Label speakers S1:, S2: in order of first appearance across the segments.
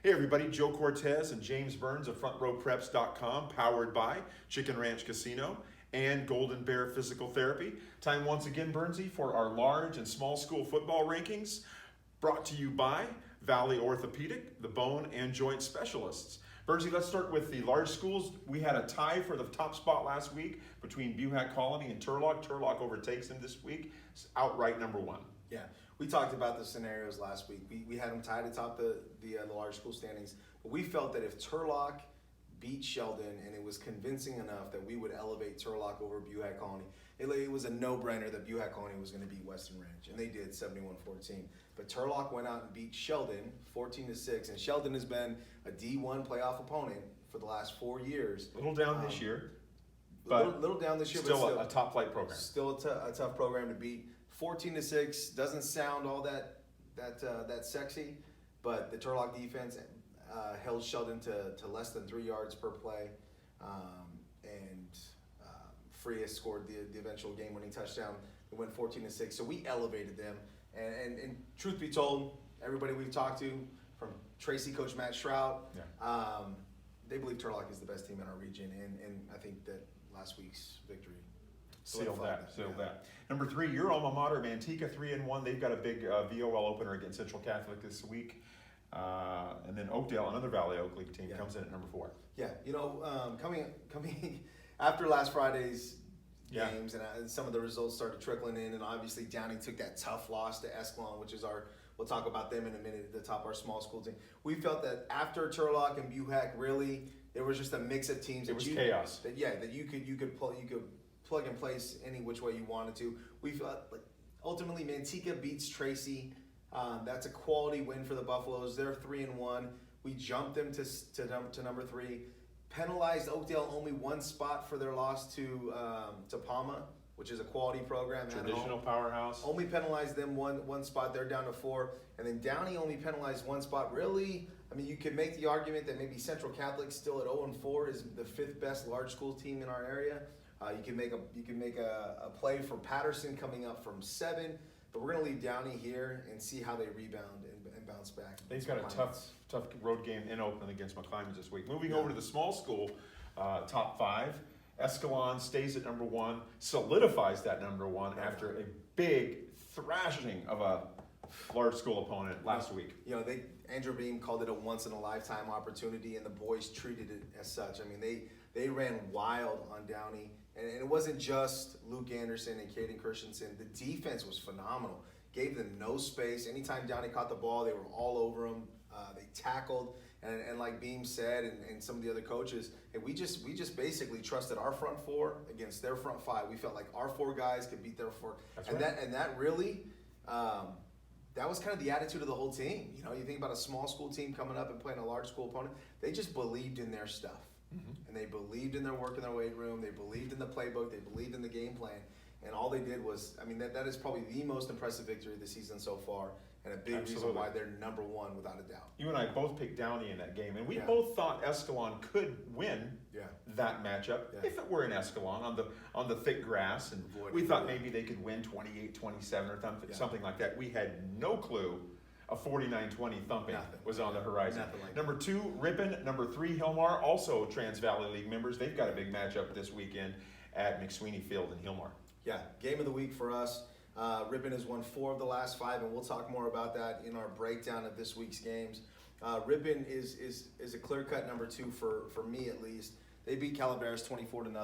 S1: Hey everybody, Joe Cortez and James Burns of FrontRowPreps.com, powered by Chicken Ranch Casino and Golden Bear Physical Therapy. Time once again, Burnsy, for our large and small school football rankings, brought to you by Valley Orthopedic, the bone and joint specialists. Burnsy, let's start with the large schools. We had a tie for the top spot last week between Buhack Colony and Turlock. Turlock overtakes them this week. It's outright number one.
S2: Yeah, we talked about the scenarios last week. We had them tied atop the large school standings, but we felt that if Turlock beat Sheldon and it was convincing enough that we would elevate Turlock over Buhack Colony, it was a no-brainer that Buhack Colony was going to beat Western Ranch, and they did 71-14. But Turlock went out and beat Sheldon 14-6, and Sheldon has been a D1 playoff opponent for the last 4 years.
S1: A little down this year, but
S2: little down this year,
S1: still,
S2: but still
S1: a top flight program.
S2: Still a tough program to beat. 14-6 doesn't sound all that sexy, but the Turlock defense held Sheldon to less than 3 yards per play, and Frias scored the eventual game-winning touchdown. It went 14-6, so we elevated them. And truth be told, everybody we've talked to, from Tracy, Coach Matt Shroud, they believe Turlock is the best team in our region, and I think that last week's victory
S1: Seal that. Number 3, your alma mater, Manteca, 3-1. They've got a big VOL opener against Central Catholic this week. And then Oakdale, another Valley Oak League team, comes in at number 4.
S2: Yeah, coming after last Friday's games, and some of the results started trickling in, and obviously Downey took that tough loss to Escalon, which is we'll talk about them in a minute, at the top of our small school team. We felt that after Turlock and Buhack, really, there was just a mix of teams.
S1: It was chaos.
S2: That you could plug and place any which way you wanted to. We felt like ultimately Manteca beats Tracy. That's a quality win for the Buffaloes. They're 3-1. We jumped them to number 3. Penalized Oakdale only 1 spot for their loss to Palma, which is a quality program.
S1: Traditional powerhouse.
S2: Only penalized them one spot. They're down to 4. And then Downey only penalized 1 spot. Really, I mean, you could make the argument that maybe Central Catholic still at 0-4 is the 5th best large school team in our area. You can make a play for Patterson coming up from 7, but we're going to leave Downey here and see how they rebound and bounce back.
S1: They've got a tough road game in Oakland against McClymonds this week. Moving over to the small school top 5, Escalon stays at number 1, solidifies that number 1 after a big thrashing of a large school opponent last week.
S2: Andrew Beam called it a once-in-a-lifetime opportunity, and the boys treated it as such. I mean, they ran wild on Downey. And it wasn't just Luke Anderson and Caden Christensen. The defense was phenomenal. Gave them no space. Anytime Downey caught the ball, they were all over him. They tackled. And like Beam said, and some of the other coaches, and we just basically trusted our front 4 against their front 5. We felt like our 4 guys could beat their 4. That really, that was kind of the attitude of the whole team. You think about a small school team coming up and playing a large school opponent. They just believed in their stuff. Mm-hmm. And they believed in their work in their weight room. They believed in the playbook. They believed in the game plan. And all they did was, that is probably the most impressive victory of the season so far, and a big reason why they're number 1 without a doubt.
S1: You and I both picked Downey in that game, and we both thought Escalon could win that matchup if it were in Escalon on the thick grass. And we thought maybe they could win 28-27 or something like that. We had no clue. A 49-20 thumping was on the horizon. Number 2, Ripon. Number 3, Hillmar, also Trans-Valley League members. They've got a big matchup this weekend at McSweeney Field in Hillmar. Yeah,
S2: game of the week for us. Ripon has won 4 of the last 5, and we'll talk more about that in our breakdown of this week's games. Ripon is a clear-cut number 2 for me at least. They beat Calaveras 24-0.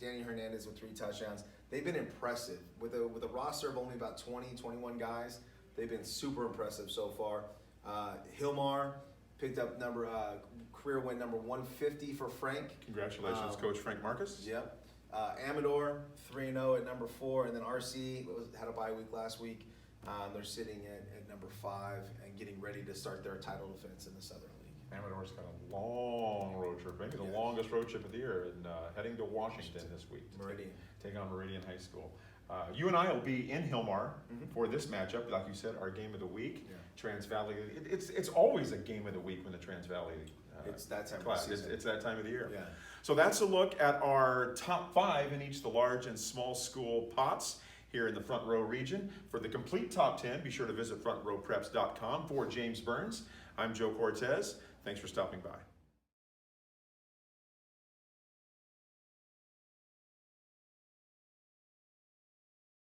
S2: Danny Hernandez with 3 touchdowns. They've been impressive with a roster of only about 21 guys. They've been super impressive so far. Hillmar picked up career win number 150 for Frank.
S1: Congratulations, Coach Frank Marcus.
S2: Yep. Amador 3-0 at number 4, and then RC had a bye week last week. They're sitting at number 5 and getting ready to start their title defense in the Southern League.
S1: Amador's got a long road trip, maybe the longest road trip of the year, and heading to Washington this week to take on Meridian High School. You and I will be in Hillmar for this matchup, like you said, our game of the week. Trans-Valley. It's always a game of the week when the Trans-Valley
S2: it's that time
S1: class.
S2: of the season.
S1: It's that time of the year.
S2: Yeah.
S1: So that's a look at our top 5 in each of the large and small school pots here in the Front Row region. For the complete top 10, be sure to visit FrontRowPreps.com. For James Burns, I'm Joe Cortez. Thanks for stopping by.